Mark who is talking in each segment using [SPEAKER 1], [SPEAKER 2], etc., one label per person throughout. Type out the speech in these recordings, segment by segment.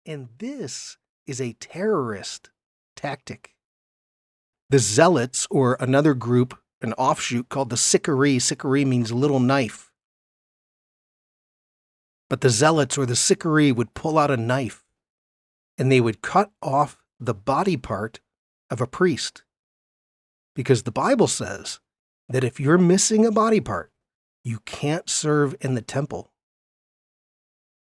[SPEAKER 1] And this is a terrorist tactic. The Zealots, or another group, an offshoot called the Sicarii means little knife. But the Zealots or the Sicarii would pull out a knife and they would cut off the body part of a priest. Because the Bible says that if you're missing a body part, you can't serve in the temple.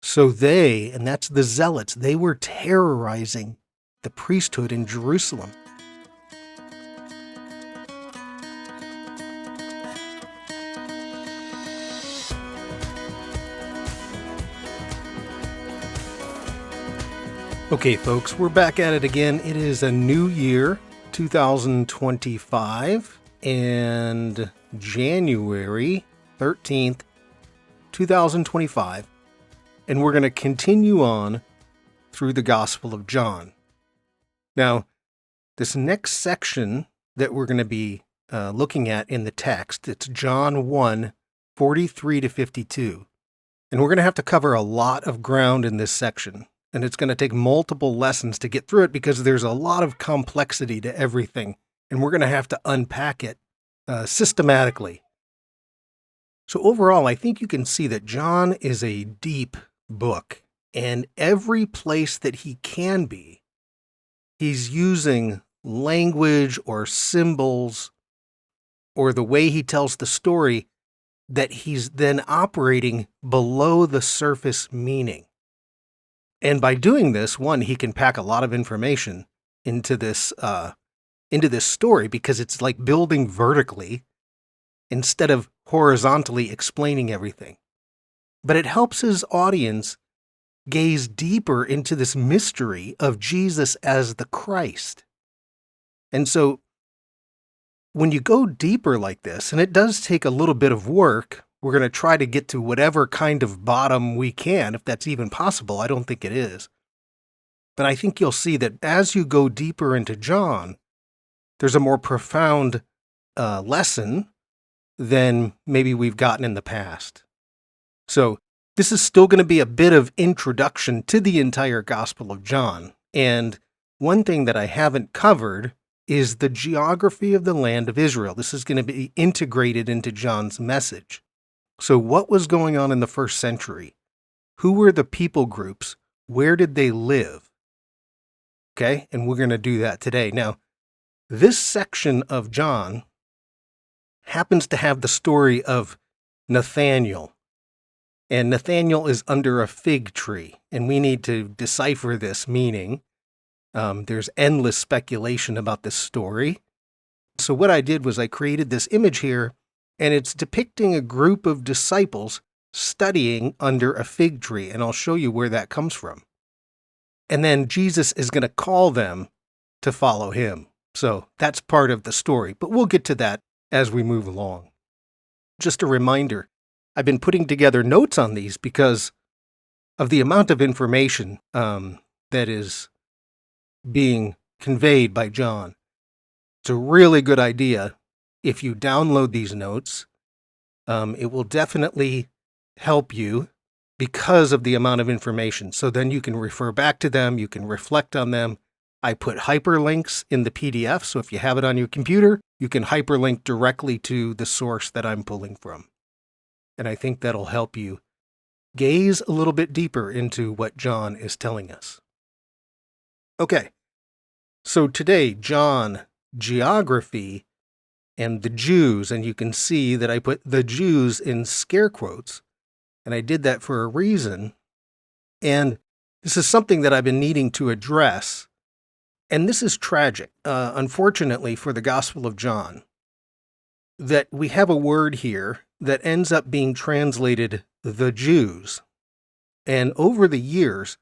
[SPEAKER 1] So they, and that's the Zealots, they were terrorizing the priesthood in Jerusalem. Okay, folks, we're back at it again. It is a new year, 2025, and January 13th, 2025, and we're going to continue on through the Gospel of John. Now, this next section that we're going to be looking at in the text, it's John 1, 43 to 52, and we're going to have to cover a lot of ground in this section. And it's going to take multiple lessons to get through it because there's a lot of complexity to everything. And we're going to have to unpack it systematically. So overall, I think you can see that John is a deep book. And every place that he can be, he's using language or symbols or the way he tells the story that he's then operating below the surface meaning. And by doing this, one, he can pack a lot of information into this story because it's like building vertically instead of horizontally explaining everything. But it helps his audience gaze deeper into this mystery of Jesus as the Christ. And so when you go deeper like this, and it does take a little bit of work, we're going to try to get to whatever kind of bottom we can, if that's even possible. I don't think it is. But I think you'll see that as you go deeper into John, there's a more profound lesson than maybe we've gotten in the past. So this is still going to be a bit of introduction to the entire Gospel of John. And one thing that I haven't covered is the geography of the land of Israel. This is going to be integrated into John's message. So what was going on in the first century? Who were the people groups? Where did they live? Okay, and we're going to do that today. Now, this section of John happens to have the story of Nathanael. And Nathanael is under a fig tree, and we need to decipher this meaning. There's endless speculation about this story. So what I did was I created this image here, and it's depicting a group of disciples studying under a fig tree, and I'll show you where that comes from. And then Jesus is going to call them to follow him. So that's part of the story, but we'll get to that as we move along. Just a reminder, I've been putting together notes on these because of the amount of information that is being conveyed by John. It's a really good idea. If you download these notes, it will definitely help you because of the amount of information. So then you can refer back to them, you can reflect on them. I put hyperlinks in the PDF, so if you have it on your computer, you can hyperlink directly to the source that I'm pulling from. And I think that'll help you gaze a little bit deeper into what John is telling us. Okay, so today, John, geography, and the Jews, and you can see that I put the Jews in scare quotes, and I did that for a reason, and this is something that I've been needing to address, and this is tragic, unfortunately for the Gospel of John, that we have a word here that ends up being translated the Jews, and over the years,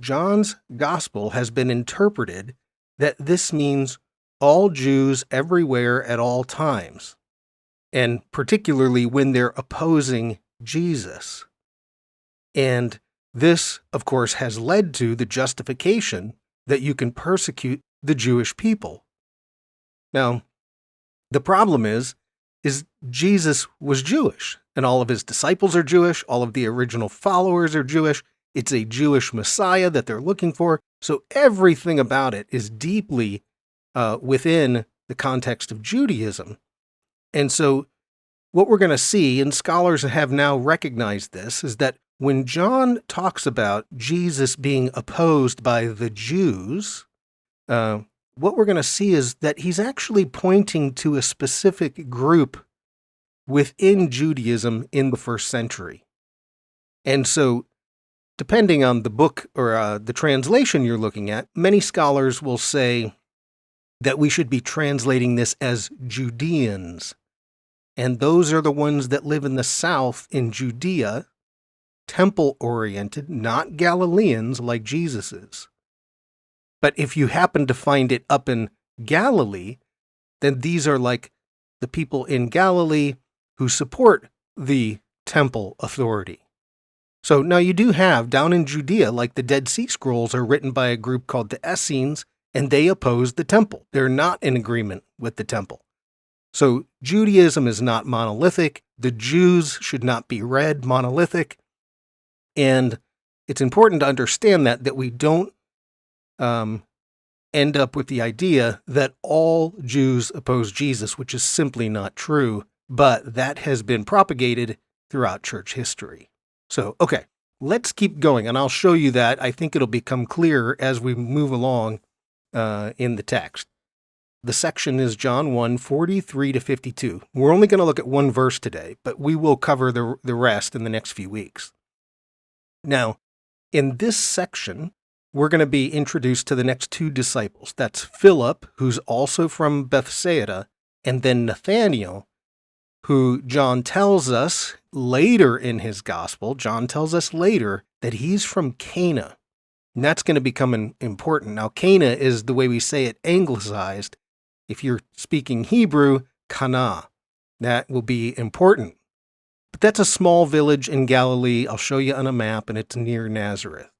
[SPEAKER 1] John's Gospel has been interpreted that this means all Jews everywhere at all times, and particularly when they're opposing Jesus. And this, of course, has led to the justification that you can persecute the Jewish people. Now, the problem is Jesus was Jewish, and all of his disciples are Jewish, all of the original followers are Jewish, It's a Jewish Messiah that they're looking for. So everything about it is deeply within the context of Judaism. And so what we're going to see, and scholars have now recognized this, is that when John talks about Jesus being opposed by the Jews, what we're going to see is that he's actually pointing to a specific group within Judaism in the first century. And so, depending on the book or the translation you're looking at, many scholars will say that we should be translating this as Judeans. And those are the ones that live in the south in Judea, temple-oriented, not Galileans like Jesus is. But if you happen to find it up in Galilee, then these are like the people in Galilee who support the temple authority. So now you do have, down in Judea, like the Dead Sea Scrolls are written by a group called the Essenes, and they oppose the temple. They're not in agreement with the temple. So Judaism is not monolithic. The Jews should not be read monolithic. And it's important to understand that we don't end up with the idea that all Jews oppose Jesus, which is simply not true, but that has been propagated throughout church history. So, okay, let's keep going, and I'll show you that. I think it'll become clearer as we move along in the text. The section is John 1, 43 to 52. We're only going to look at one verse today, but we will cover the rest in the next few weeks. Now, in this section, we're going to be introduced to the next two disciples. That's Philip, who's also from Bethsaida, and then Nathanael, who John tells us later in his gospel, John tells us later that he's from Cana. And that's going to become important. Now, Cana is the way we say it anglicized. If you're speaking Hebrew, Cana. That will be important. But that's a small village in Galilee. I'll show you on a map, and it's near Nazareth.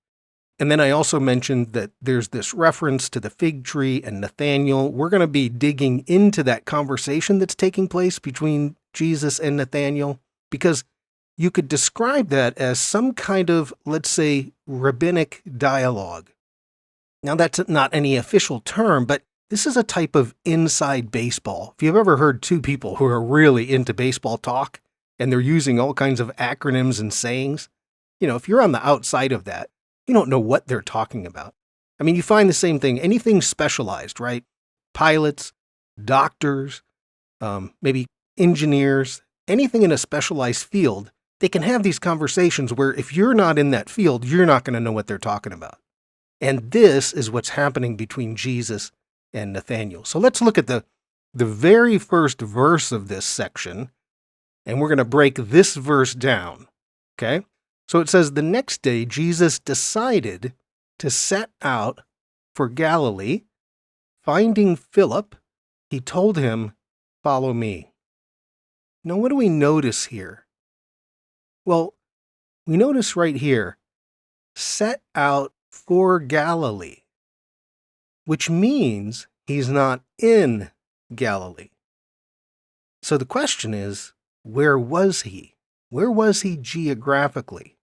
[SPEAKER 1] And then I also mentioned that there's this reference to the fig tree and Nathanael. We're going to be digging into that conversation that's taking place between Jesus and Nathanael, because you could describe that as some kind of, let's say, rabbinic dialogue. Now, that's not any official term, but this is a type of inside baseball. If you've ever heard two people who are really into baseball talk, and they're using all kinds of acronyms and sayings, if you're on the outside of that, you don't know what they're talking about. I mean, you find the same thing, anything specialized, right? Pilots, doctors, maybe engineers, anything in a specialized field, they can have these conversations where if you're not in that field, you're not going to know what they're talking about. And this is what's happening between Jesus and Nathanael. So let's look at the very first verse of this section, and we're going to break this verse down, okay? So it says, the next day, Jesus decided to set out for Galilee. Finding Philip, he told him, follow me. Now, what do we notice here? Well, we notice right here, set out for Galilee, which means he's not in Galilee. So the question is, where was he? Where was he geographically?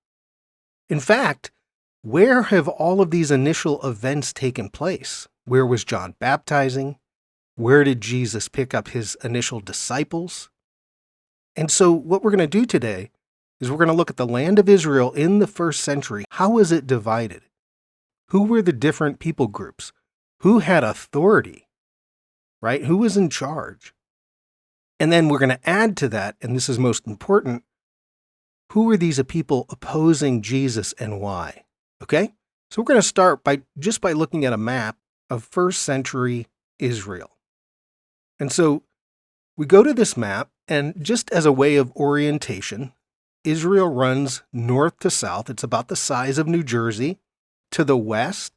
[SPEAKER 1] In fact, where have all of these initial events taken place? Where was John baptizing? Where did Jesus pick up his initial disciples? And so what we're going to do today is we're going to look at the land of Israel in the first century. How was it divided? Who were the different people groups? Who had authority? Right? Who was in charge? And then we're going to add to that, and this is most important, who were these people opposing Jesus and why? Okay? So we're going to start by looking at a map of first century Israel. And so we go to this map, and just as a way of orientation, Israel runs north to south. It's about the size of New Jersey. To the west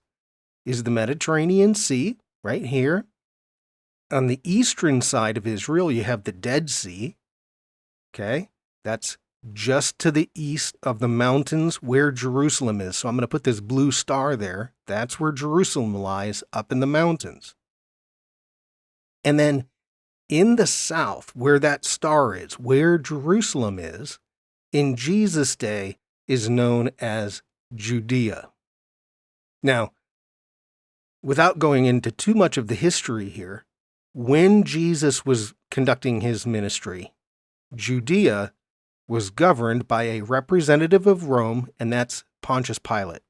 [SPEAKER 1] is the Mediterranean Sea, right here. On the eastern side of Israel, you have the Dead Sea. Okay? That's just to the east of the mountains where Jerusalem is. So I'm going to put this blue star there. That's where Jerusalem lies, up in the mountains. And then in the south, where that star is, where Jerusalem is, in Jesus' day is known as Judea. Now, without going into too much of the history here, when Jesus was conducting his ministry, Judea was governed by a representative of Rome, and that's Pontius Pilate.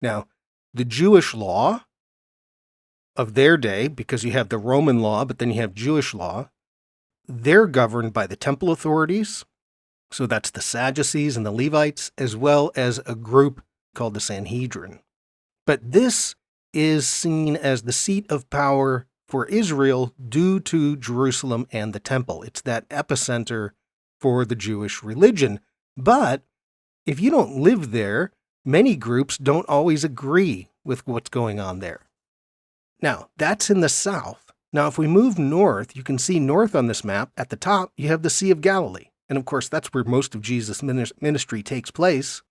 [SPEAKER 1] Now, the Jewish law of their day, because you have the Roman law, but then you have Jewish law, they're governed by the temple authorities, so that's the Sadducees and the Levites, as well as a group called the Sanhedrin. But this is seen as the seat of power for Israel due to Jerusalem and the temple. It's that epicenter for the Jewish religion. But if you don't live there, many groups don't always agree with what's going on there. Now, that's in the south. Now, if we move north, you can see north on this map, at the top, you have the Sea of Galilee. And of course, that's where most of Jesus' ministry takes place.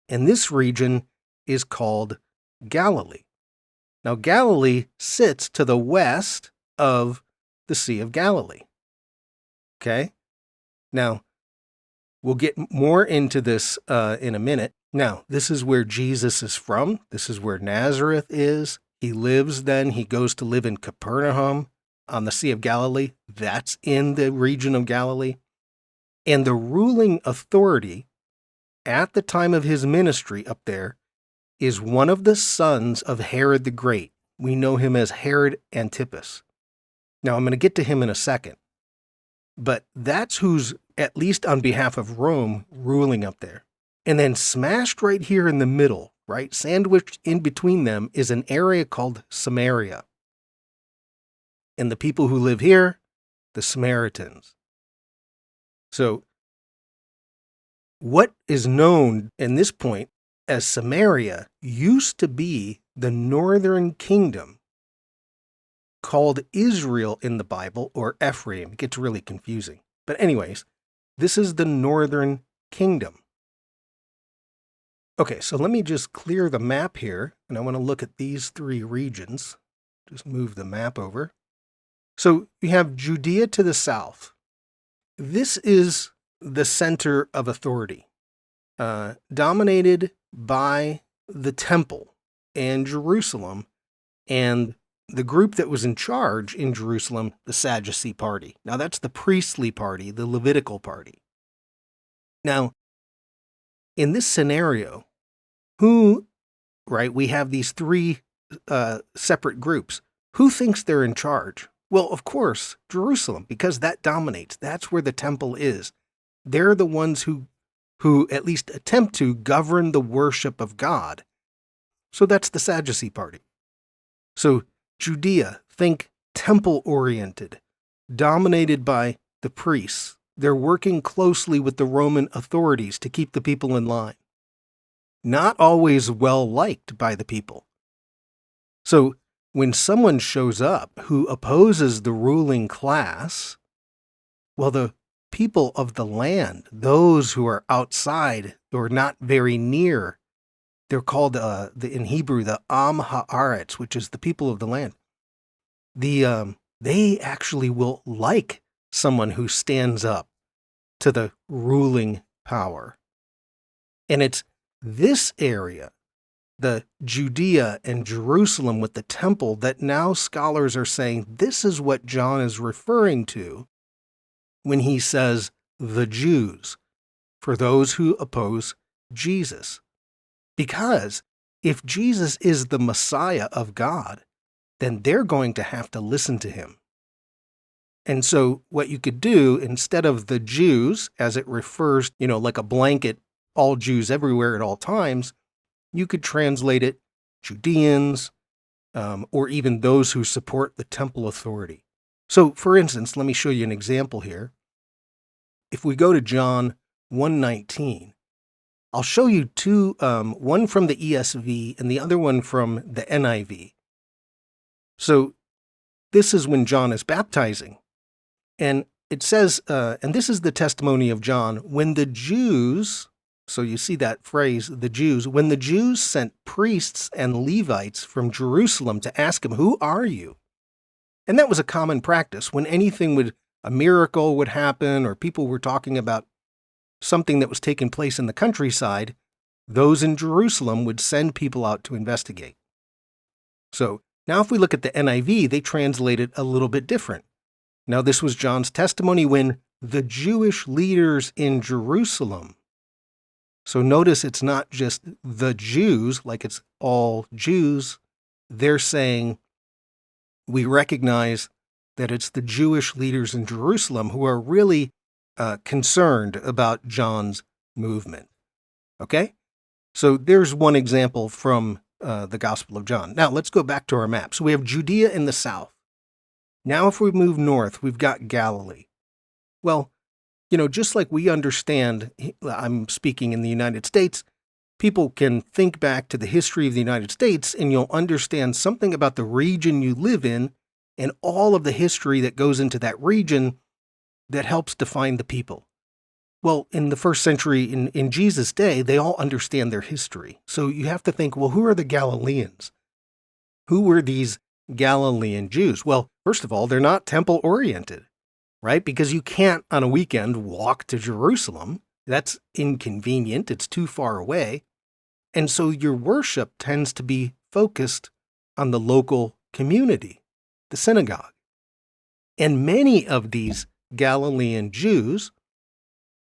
[SPEAKER 1] And this region is called Galilee. Now, Galilee sits to the west of the Sea of Galilee. Okay? Now, we'll get more into this in a minute. Now, this is where Jesus is from. This is where Nazareth is. He lives then. He goes to live in Capernaum on the Sea of Galilee. That's in the region of Galilee. And the ruling authority at the time of his ministry up there is one of the sons of Herod the Great. We know him as Herod Antipas. Now, I'm going to get to him in a second. But that's who's, at least on behalf of Rome, ruling up there. And then smashed right here in the middle, right, sandwiched in between them, is an area called Samaria. And the people who live here, the Samaritans. So, what is known in this point as Samaria used to be the northern kingdom called Israel in the Bible, or Ephraim. It gets really confusing. But anyways, this is the northern kingdom. Okay, so let me just clear the map here, and I want to look at these three regions. Just move the map over. So you have Judea to the south. This is the center of authority, dominated by the temple and Jerusalem, and the group that was in charge in Jerusalem, the Sadducee party. Now that's the priestly party, the Levitical party. Now, in this scenario, we have these three separate groups. Who thinks they're in charge? Well, of course, Jerusalem, because that dominates. That's where the temple is. They're the ones who at least attempt to govern the worship of God. So that's the Sadducee party. So Judea, think temple-oriented, dominated by the priests. They're working closely with the Roman authorities to keep the people in line. Not always well-liked by the people. So when someone shows up who opposes the ruling class, well, the people of the land, those who are outside or not very near, they're called in Hebrew the Am Haaretz, which is the people of the land. They actually will like someone who stands up to the ruling power. And it's this area, the Judea and Jerusalem with the temple, that now scholars are saying this is what John is referring to when he says the Jews, for those who oppose Jesus. Because if Jesus is the Messiah of God, then they're going to have to listen to him. And so what you could do, instead of the Jews, as it refers, like a blanket, all Jews everywhere at all times, you could translate it Judeans, or even those who support the temple authority. So, for instance, let me show you an example here. If we go to John 1:19, I'll show you two, one from the ESV and the other one from the NIV. So this is when John is baptizing. And it says, and this is the testimony of John, when the Jews, so you see that phrase, the Jews, when the Jews sent priests and Levites from Jerusalem to ask him, "Who are you?" And that was a common practice. When a miracle would happen, or people were talking about something that was taking place in the countryside, those in Jerusalem would send people out to investigate. So now if we look at the NIV, they translate it a little bit different. Now this was John's testimony when the Jewish leaders in Jerusalem. So notice it's not just the Jews, like it's all Jews. They're saying we recognize that it's the Jewish leaders in Jerusalem who are really concerned about John's movement. Okay? So there's one example from the Gospel of John. Now let's go back to our map. So we have Judea in the south. Now if we move north, we've got Galilee. Well, just like we understand, I'm speaking in the United States, people can think back to the history of the United States and you'll understand something about the region you live in and all of the history that goes into that region that helps define the people. Well, in the first century, in Jesus' day, they all understand their history. So you have to think, well, who are the Galileans? Who were these Galilean Jews? Well, first of all, they're not temple-oriented, right? Because you can't, on a weekend, walk to Jerusalem. That's inconvenient. It's too far away. And so your worship tends to be focused on the local community, the synagogue. And many of these Galilean Jews,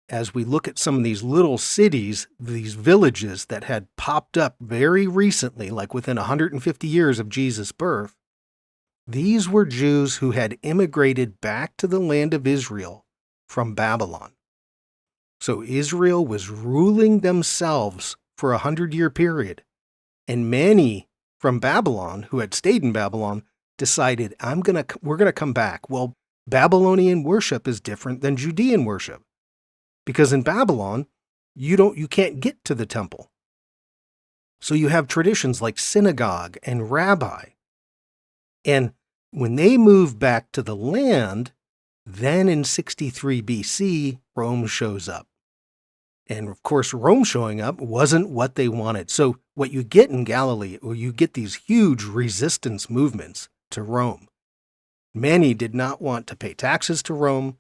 [SPEAKER 1] as we look at some of these little cities, these villages that had popped up very recently, like within 150 years of Jesus' birth, these were Jews who had immigrated back to the land of Israel from Babylon. So Israel was ruling themselves for a 100-year period, and many from Babylon who had stayed in Babylon decided, we're going to come back. Well, Babylonian worship is different than Judean worship. Because in Babylon, you can't get to the temple. So you have traditions like synagogue and rabbi. And when they move back to the land, then in 63 BC, Rome shows up. And of course, Rome showing up wasn't what they wanted. So what you get in Galilee, or you get these huge resistance movements to Rome. Many did not want to pay taxes to Rome.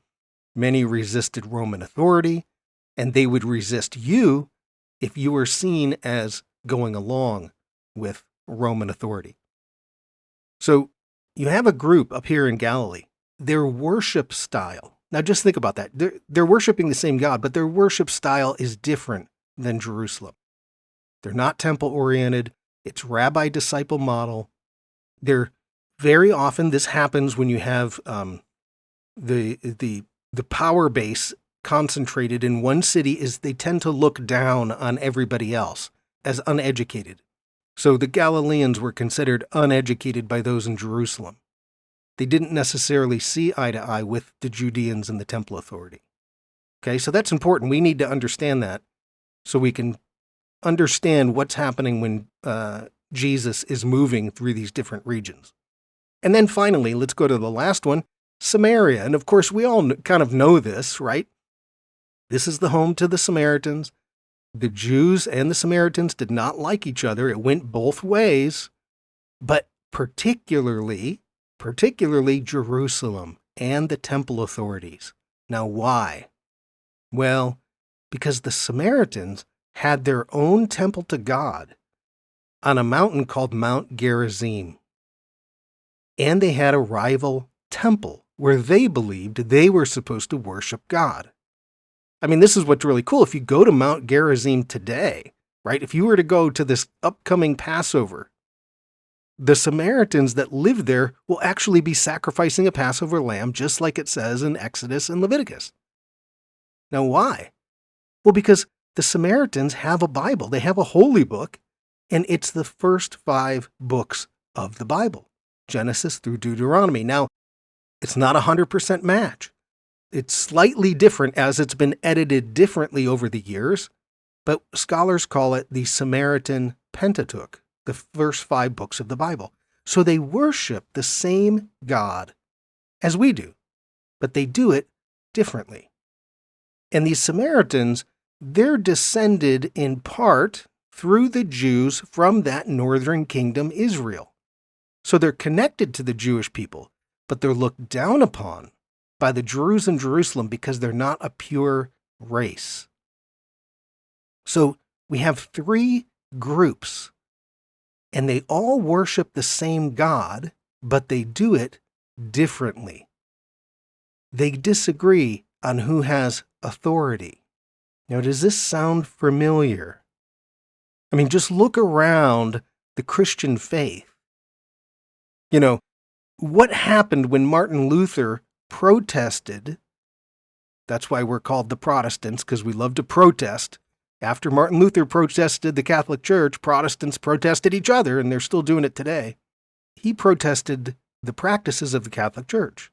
[SPEAKER 1] Many resisted Roman authority, and they would resist you if you were seen as going along with Roman authority. So you have a group up here in Galilee. Their worship style, now just think about that. They're worshiping the same God, but their worship style is different than Jerusalem. They're not temple-oriented. It's rabbi-disciple model. They're very often, this happens when you have the power base concentrated in one city, is they tend to look down on everybody else as uneducated. So the Galileans were considered uneducated by those in Jerusalem. They didn't necessarily see eye to eye with the Judeans and the temple authority. Okay, so that's important. We need to understand that so we can understand what's happening when Jesus is moving through these different regions. And then finally, let's go to the last one, Samaria. And of course, we all kind of know this, right? This is the home to the Samaritans. The Jews and the Samaritans did not like each other. It went both ways, but particularly Jerusalem and the temple authorities. Now, why? Well, because the Samaritans had their own temple to God on a mountain called Mount Gerizim. And they had a rival temple where they believed they were supposed to worship God. I mean, this is what's really cool. If you go to Mount Gerizim today, right, if you were to go to this upcoming Passover, the Samaritans that live there will actually be sacrificing a Passover lamb, just like it says in Exodus and Leviticus. Now, why? Well, because the Samaritans have a Bible. They have a holy book, and it's the first 5 books of the Bible, Genesis through Deuteronomy. Now, it's not a 100% match. It's slightly different as it's been edited differently over the years, but scholars call it the Samaritan Pentateuch, the first 5 books of the Bible. So they worship the same God as we do, but they do it differently. And these Samaritans, they're descended in part through the Jews from that northern kingdom, Israel. So they're connected to the Jewish people, but they're looked down upon by the Jews in Jerusalem because they're not a pure race. So we have three groups, and they all worship the same God, but they do it differently. They disagree on who has authority. Now, does this sound familiar? I mean, just look around the Christian faith. You know, what happened when Martin Luther protested? That's why we're called the Protestants, because we love to protest. After Martin Luther protested the Catholic Church, Protestants protested each other, and they're still doing it today. He protested the practices of the Catholic Church,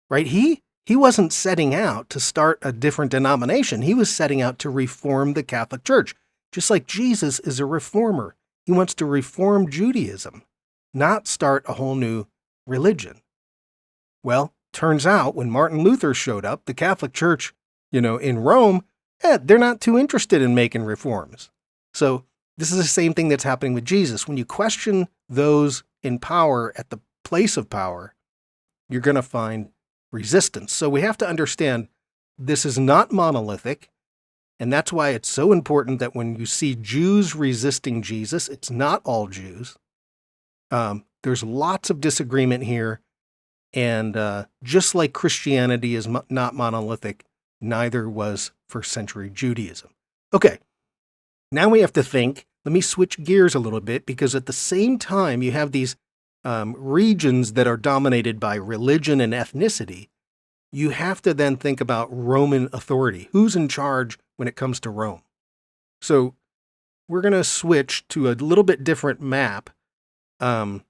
[SPEAKER 1] right? He wasn't setting out to start a different denomination. He was setting out to reform the Catholic Church, just like Jesus is a reformer. He wants to reform Judaism, not start a whole new religion. Well, turns out when Martin Luther showed up, the Catholic Church, in Rome, they're not too interested in making reforms. So this is the same thing that's happening with Jesus. When you question those in power at the place of power, you're going to find resistance. So we have to understand this is not monolithic, and that's why it's so important that when you see Jews resisting Jesus, it's not all Jews. There's lots of disagreement here, and just like Christianity is not monolithic, neither was first-century Judaism. Okay, now we have to think. Let me switch gears a little bit, because at the same time you have these regions that are dominated by religion and ethnicity. You have to then think about Roman authority. Who's in charge when it comes to Rome? So we're going to switch to a little bit different map and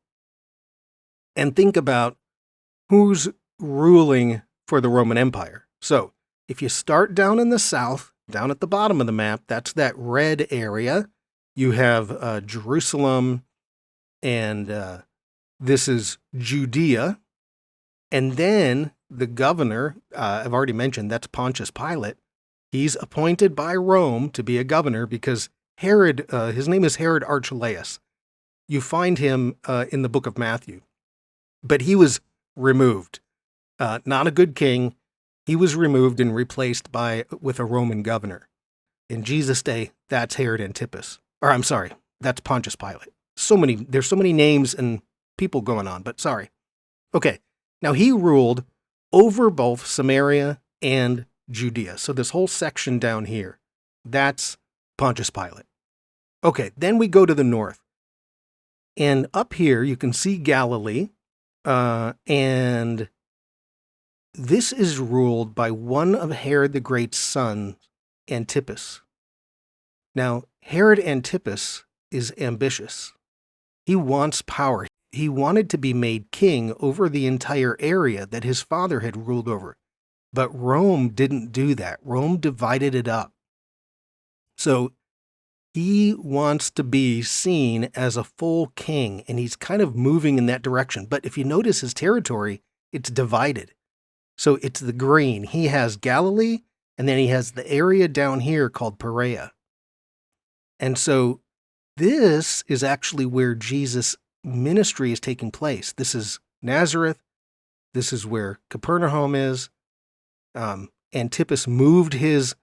[SPEAKER 1] think about who's ruling for the Roman Empire. So if you start down in the south, down at the bottom of the map, that's that red area. You have Jerusalem, and this is Judea. And then the governor, I've already mentioned, that's Pontius Pilate. He's appointed by Rome to be a governor because Herod, his name is Herod Archelaus. You find him in the book of Matthew. But he was removed. Not a good king. He was removed and replaced with a Roman governor. In Jesus' day, that's Herod Antipas. Or I'm sorry, that's Pontius Pilate. There's so many names and people going on, but sorry. Okay, now he ruled over both Samaria and Judea. So this whole section down here, that's Pontius Pilate. Okay, then we go to the north. And up here, you can see Galilee, and this is ruled by one of Herod the Great's sons, Antipas. Now, Herod Antipas is ambitious. He wants power. He wanted to be made king over the entire area that his father had ruled over. But Rome didn't do that. Rome divided it up. So he wants to be seen as a full king, and he's kind of moving in that direction. But if you notice his territory, it's divided. So it's the green. He has Galilee, and then he has the area down here called Perea. And so this is actually where Jesus' ministry is taking place. This is Nazareth. This is where Capernaum is. Antipas moved his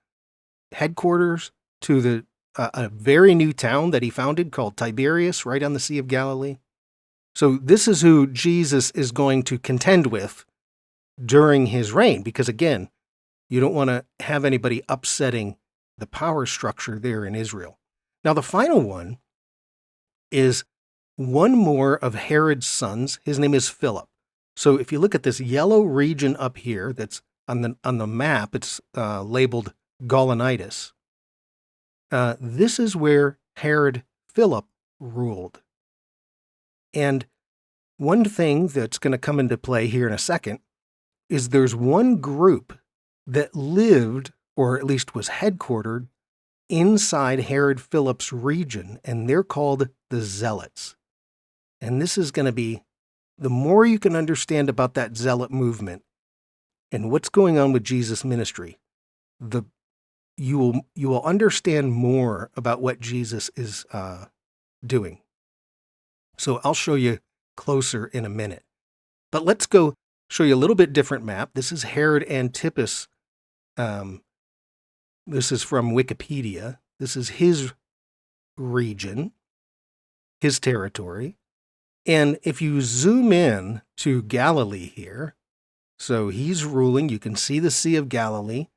[SPEAKER 1] headquarters to a very new town that he founded called Tiberias, right on the Sea of Galilee. So this is who Jesus is going to contend with during his reign, because again, you don't want to have anybody upsetting the power structure there in Israel. Now, the final one is one more of Herod's sons. His name is Philip. So if you look at this yellow region up here that's on the map, it's labeled Gaulonitis. This is where Herod Philip ruled. And one thing that's going to come into play here in a second is there's one group that lived, or at least was headquartered, inside Herod Philip's region, and they're called the Zealots. And this is going to be, the more you can understand about that Zealot movement and what's going on with Jesus' ministry, you will understand more about what Jesus is doing. So I'll show you closer in a minute. But let's go show you a little bit different map. This is Herod Antipas. This is from Wikipedia. This is his region, his territory. And if you zoom in to Galilee here, so he's ruling, you can see the Sea of Galilee.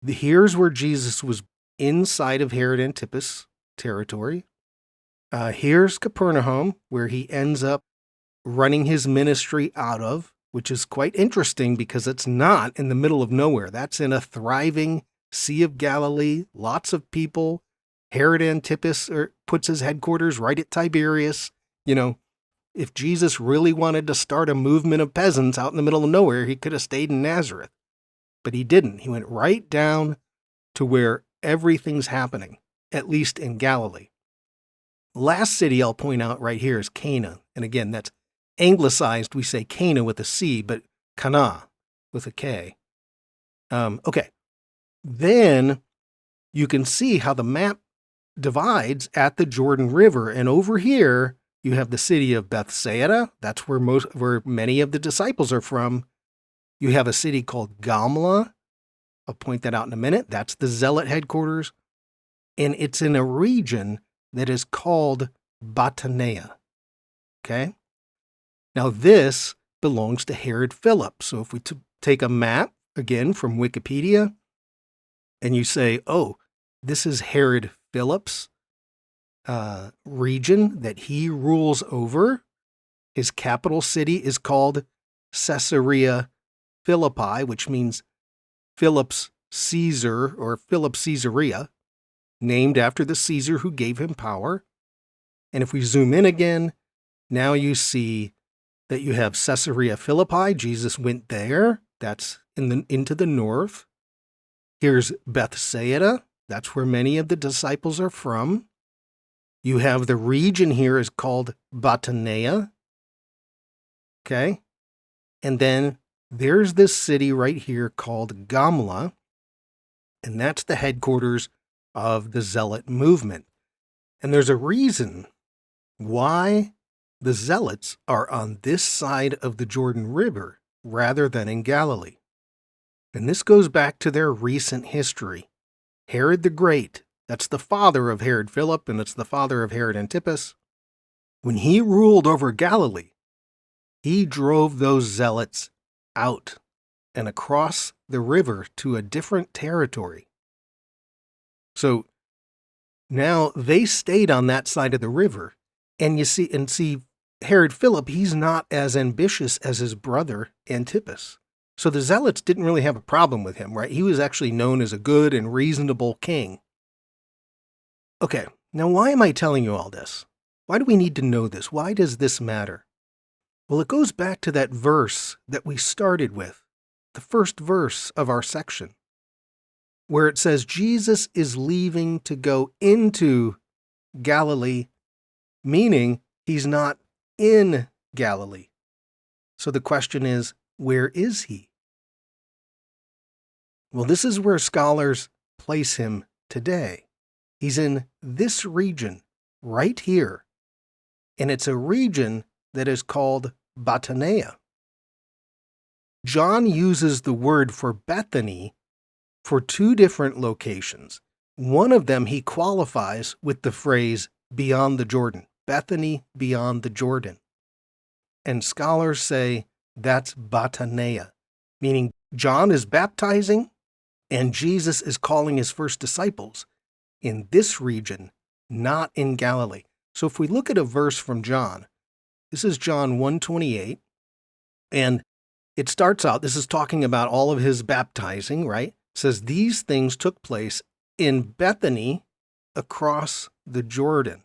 [SPEAKER 1] Here's where Jesus was inside of Herod Antipas territory. Here's Capernaum, where he ends up running his ministry out of, which is quite interesting because it's not in the middle of nowhere. That's in a thriving Sea of Galilee, lots of people. Herod Antipas puts his headquarters right at Tiberias. If Jesus really wanted to start a movement of peasants out in the middle of nowhere, he could have stayed in Nazareth. But he didn't. He went right down to where everything's happening, at least in Galilee. Last city I'll point out right here is Cana. And again, that's anglicized. We say Cana with a C, but Cana with a K. Okay. Then you can see how the map divides at the Jordan River. And over here, you have the city of Bethsaida. That's where many of the disciples are from. You have a city called Gamla. I'll point that out in a minute. That's the Zealot headquarters. And it's in a region that is called Batanea. Okay? Now this belongs to Herod Philip. So if we take a map, again, from Wikipedia, and you say, oh, this is Herod Philip's region that he rules over. His capital city is called Caesarea Philippi, which means Philip's Caesar or Philip Caesarea, named after the Caesar who gave him power. And if we zoom in again, now you see that you have Caesarea Philippi. Jesus went there. That's into the north. Here's Bethsaida. That's where many of the disciples are from. You have the region here is called Batanea. Okay? And then there's this city right here called Gamla, and that's the headquarters of the Zealot movement. And there's a reason why the Zealots are on this side of the Jordan River rather than in Galilee. And this goes back to their recent history. Herod the Great, that's the father of Herod Philip, and it's the father of Herod Antipas. When he ruled over Galilee, he drove those zealots out and across the river to a different territory. So now they stayed on that side of the river, and you see Herod Philip, he's not as ambitious as his brother Antipas. So the zealots didn't really have a problem with him, right? He was actually known as a good and reasonable king. Okay, now why am I telling you all this? Why do we need to know this? Why does this matter? Well, it goes back to that verse that we started with, the first verse of our section, where it says Jesus is leaving to go into Galilee, meaning he's not in Galilee. So the question is, where is he? Well, this is where scholars place him today. He's in this region right here, and it's a region that is called Batanea. John uses the word for Bethany for two different locations. One of them he qualifies with the phrase beyond the Jordan, Bethany beyond the Jordan. And scholars say that's Batanea, meaning John is baptizing and Jesus is calling his first disciples in this region, not in Galilee. So if we look at a verse from John, this is John 1:28, and it starts out, this is talking about all of his baptizing, right? It says, these things took place in Bethany across the Jordan.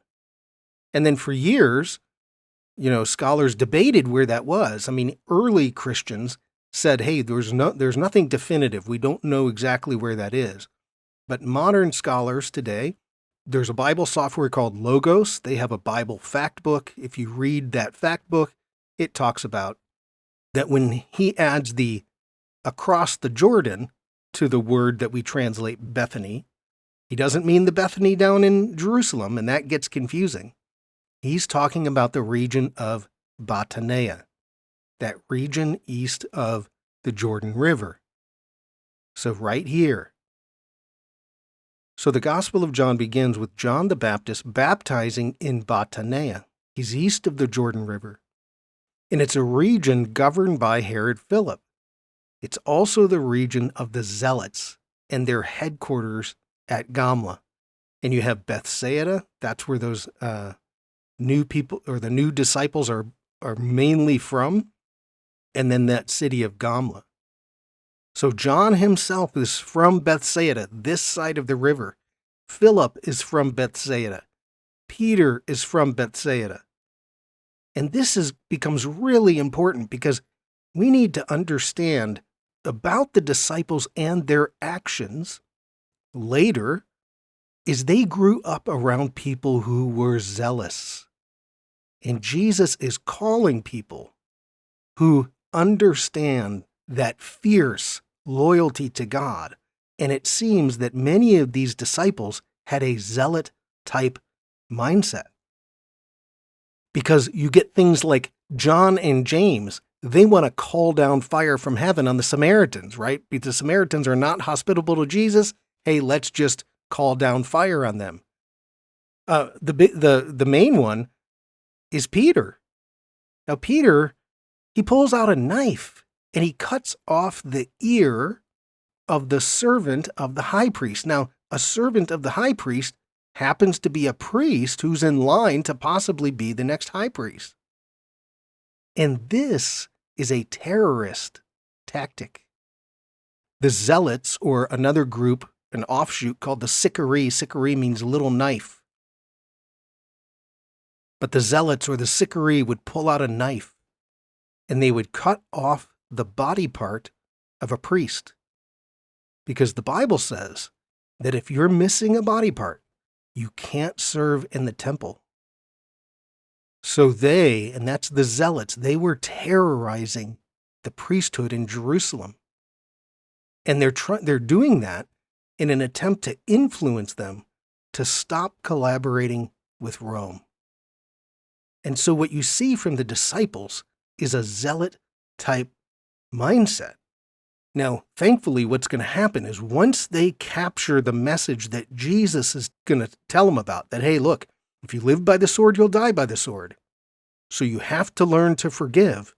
[SPEAKER 1] And then for years, scholars debated where that was. I mean, early Christians said, hey, there's nothing definitive. We don't know exactly where that is. But modern scholars today, there's a Bible software called Logos. They have a Bible fact book. If you read that fact book, it talks about that when he adds the across the Jordan to the word that we translate Bethany, he doesn't mean the Bethany down in Jerusalem, and that gets confusing. He's talking about the region of Batanea, that region east of the Jordan River. So right here. So the Gospel of John begins with John the Baptist baptizing in Bethsaida. He's east of the Jordan River. And it's a region governed by Herod Philip. It's also the region of the Zealots and their headquarters at Gamla. And you have Bethsaida, that's where those new people or the new disciples are mainly from, and then that city of Gamla. So John himself is from Bethsaida, this side of the river. Philip is from Bethsaida. Peter is from Bethsaida. And this becomes really important because we need to understand about the disciples and their actions later is they grew up around people who were zealous. And Jesus is calling people who understand that fierce loyalty to God. And it seems that many of these disciples had a zealot-type mindset. Because you get things like John and James, they want to call down fire from heaven on the Samaritans, right? Because the Samaritans are not hospitable to Jesus. Hey, let's just call down fire on them. The main one is Peter. Now, Peter, he pulls out a knife and he cuts off the ear of the servant of the high priest. Now, a servant of the high priest happens to be a priest who's in line to possibly be the next high priest. And this is a terrorist tactic. The Zealots, or another group, an offshoot called the Sicarii means little knife. But the Zealots or the Sicarii would pull out a knife and they would cut off the body part of a priest. Because the Bible says that if you're missing a body part, you can't serve in the temple. So they, and that's the Zealots, they were terrorizing the priesthood in Jerusalem. And they're doing that in an attempt to influence them to stop collaborating with Rome. And so what you see from the disciples is a zealot-type mindset. Now, thankfully, what's going to happen is once they capture the message that Jesus is going to tell them about, that, hey, look, if you live by the sword, you'll die by the sword. So you have to learn to forgive.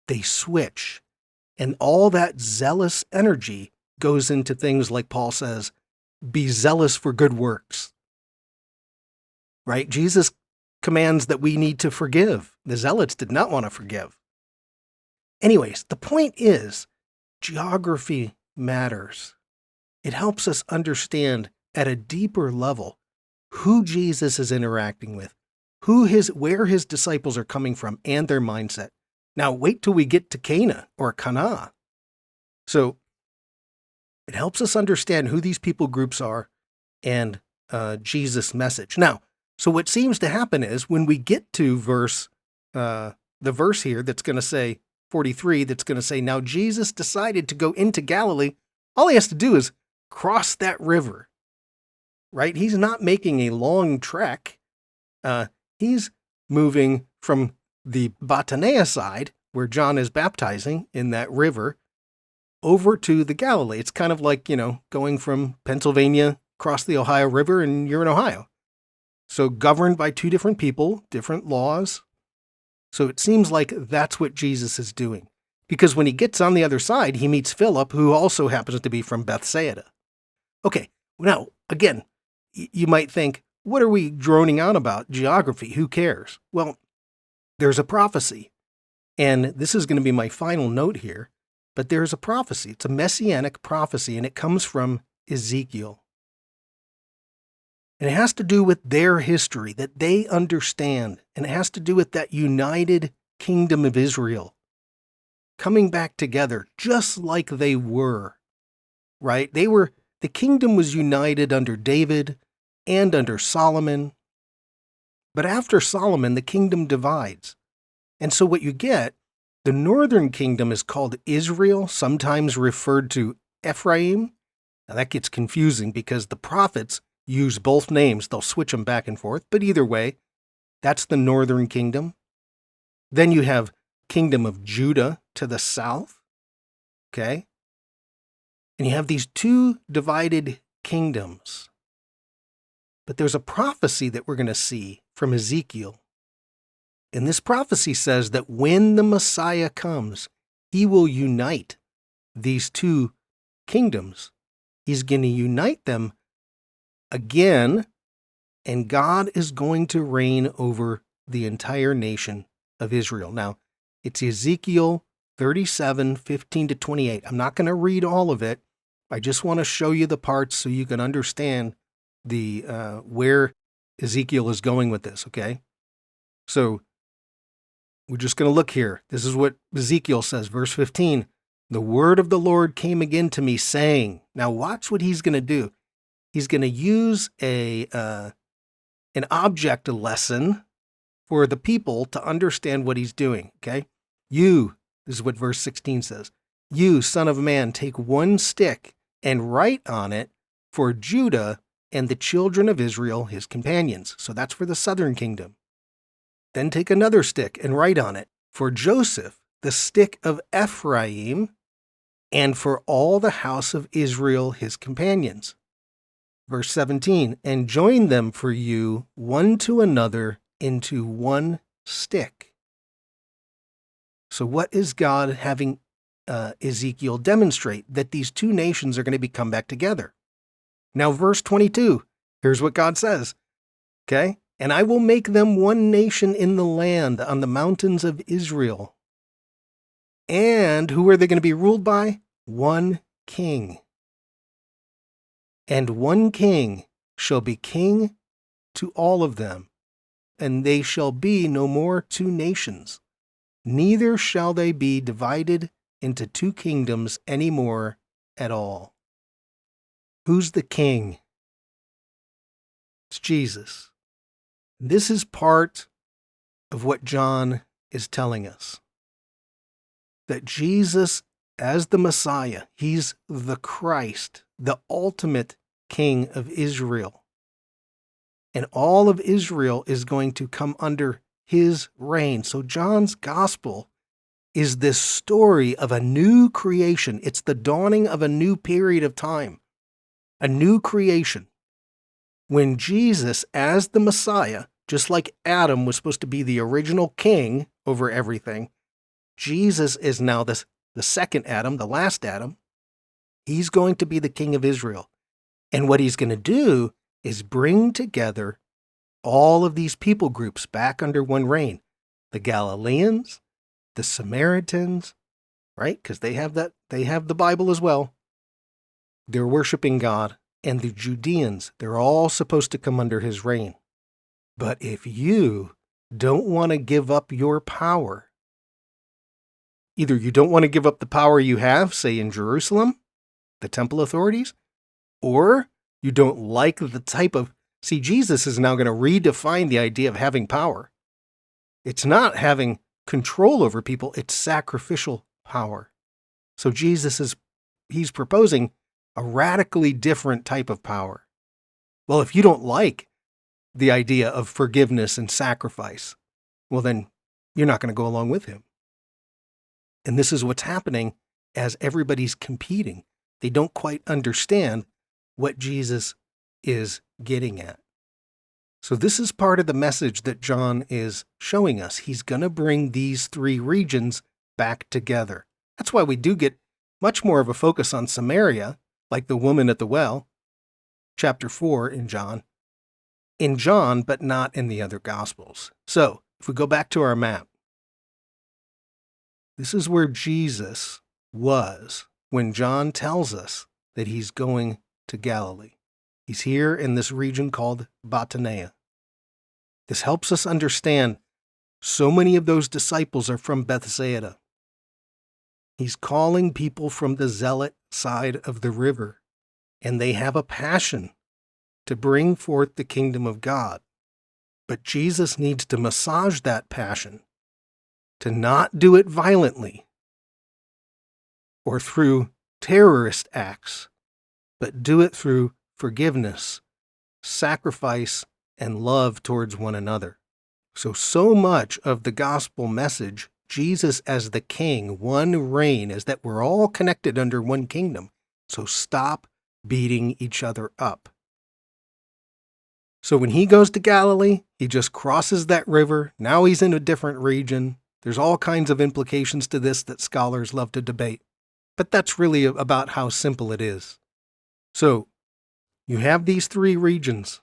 [SPEAKER 1] They switch. And all that zealous energy goes into things like Paul says, be zealous for good works. Right? Jesus commands that we need to forgive. The Zealots did not want to forgive. Anyways, the point is, geography matters. It helps us understand at a deeper level who Jesus is interacting with, where his disciples are coming from, and their mindset. Now, wait till we get to Cana or Cana. So it helps us understand who these people groups are and Jesus' message. Now, so what seems to happen is when we get to the verse here that's going to say 43, that's going to say, now Jesus decided to go into Galilee. All he has to do is cross that river, right? He's not making a long trek. He's moving from the Bethsaida side, where John is baptizing in that river, over to the Galilee. It's kind of like, going from Pennsylvania across the Ohio River and you're in Ohio. So governed by two different people, different laws. So it seems like that's what Jesus is doing. Because when he gets on the other side, he meets Philip, who also happens to be from Bethsaida. Okay, now, again, you might think, what are we droning on about? Geography, who cares? Well, there's a prophecy. And this is going to be my final note here. But there's a prophecy. It's a messianic prophecy, and it comes from Ezekiel. And it has to do with their history that they understand. And it has to do with that united kingdom of Israel coming back together just like they were, right? The kingdom was united under David and under Solomon. But after Solomon, the kingdom divides. And so what you get, the northern kingdom is called Israel, sometimes referred to Ephraim. Now that gets confusing because the prophets use both names. They'll switch them back and forth. But either way, that's the northern kingdom. Then you have kingdom of Judah to the south. Okay? And you have these two divided kingdoms. But there's a prophecy that we're going to see from Ezekiel. And this prophecy says that when the Messiah comes, he will unite these two kingdoms. He's going to unite them again, and God is going to reign over the entire nation of Israel. Now, it's Ezekiel 37:15-28. I'm not going to read all of it. I just want to show you the parts so you can understand the where Ezekiel is going with this, okay? So we're just going to look here. This is what Ezekiel says, verse 15. The word of the Lord came again to me, saying, now watch what he's going to do. He's going to use an object lesson for the people to understand what he's doing, okay? You, this is what verse 16 says, you, son of man, take one stick and write on it for Judah and the children of Israel, his companions. So that's for the southern kingdom. Then take another stick and write on it for Joseph, the stick of Ephraim, and for all the house of Israel, his companions. Verse 17, and join them for you one to another into one stick. So what is God having Ezekiel demonstrate? That these two nations are going to come back together. Now, verse 22, here's what God says, okay? And I will make them one nation in the land on the mountains of Israel. And who are they going to be ruled by? One king. And one king shall be king to all of them, and they shall be no more two nations. Neither shall they be divided into two kingdoms any more at all. Who's the king? It's Jesus. This is part of what John is telling us. That Jesus, as the Messiah, he's the Christ, the ultimate King of Israel. And all of Israel is going to come under his reign. So John's gospel is this story of a new creation. It's the dawning of a new period of time, a new creation. When Jesus, as the Messiah, just like Adam was supposed to be the original king over everything, Jesus is now the second Adam, the last Adam. He's going to be the king of Israel. And what he's going to do is bring together all of these people groups back under one reign. The Galileans, the Samaritans, right? Because they have the Bible as well. They're worshiping God. And the Judeans, they're all supposed to come under his reign. But if you don't want to give up your power, either you don't want to give up the power you have, say in Jerusalem, the temple authorities, or you don't like the type of... See, Jesus is now going to redefine the idea of having power. It's not having control over people, it's sacrificial power. So he's proposing a radically different type of power. Well, if you don't like the idea of forgiveness and sacrifice, well, then you're not going to go along with him. And this is what's happening as everybody's competing. They don't quite understand what Jesus is getting at. So this is part of the message that John is showing us. He's going to bring these three regions back together. That's why we do get much more of a focus on Samaria, like the woman at the well, chapter 4 in John, but not in the other Gospels. So if we go back to our map, this is where Jesus was when John tells us that he's going to Galilee. He's here in this region called Bethania. This helps us understand so many of those disciples are from Bethsaida. He's calling people from the zealot side of the river, and they have a passion to bring forth the kingdom of God. But Jesus needs to massage that passion, to not do it violently or through terrorist acts, but do it through forgiveness, sacrifice, and love towards one another. So much of the gospel message, Jesus as the king, one reign, is that we're all connected under one kingdom. So stop beating each other up. So when he goes to Galilee, he just crosses that river. Now he's in a different region. There's all kinds of implications to this that scholars love to debate. But that's really about how simple it is. So you have these three regions,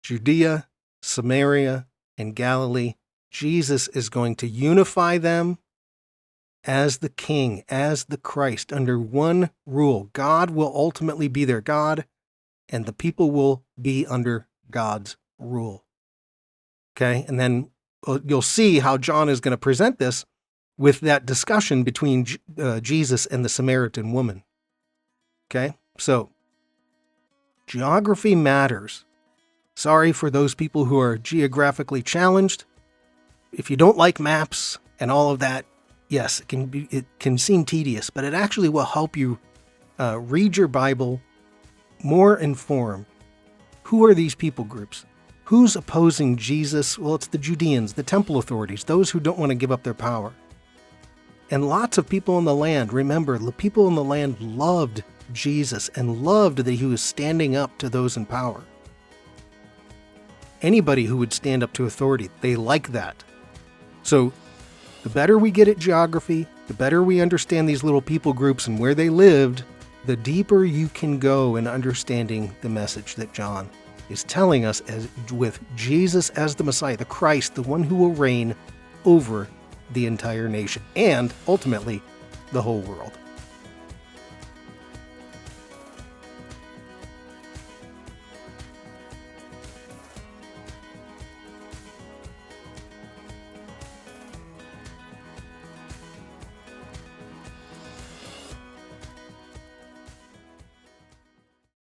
[SPEAKER 1] Judea, Samaria, and Galilee. Jesus is going to unify them as the King, as the Christ, under one rule. God will ultimately be their God, and the people will be under God's rule. Okay, and then you'll see how John is going to present this with that discussion between Jesus and the Samaritan woman. Okay, so geography matters. Sorry for those people who are geographically challenged. If you don't like maps and all of that, yes, it can seem tedious, but it actually will help you read your Bible more informed. Who are these people groups? Who's opposing Jesus? Well, it's the Judeans, the temple authorities, those who don't want to give up their power. And lots of people in the land, remember, the people in the land loved Jesus and loved that he was standing up to those in power. Anybody who would stand up to authority, they like that. So the better we get at geography, the better we understand these little people groups and where they lived, the deeper you can go in understanding the message that John is telling us with Jesus as the Messiah, the Christ, the one who will reign over the entire nation and ultimately the whole world.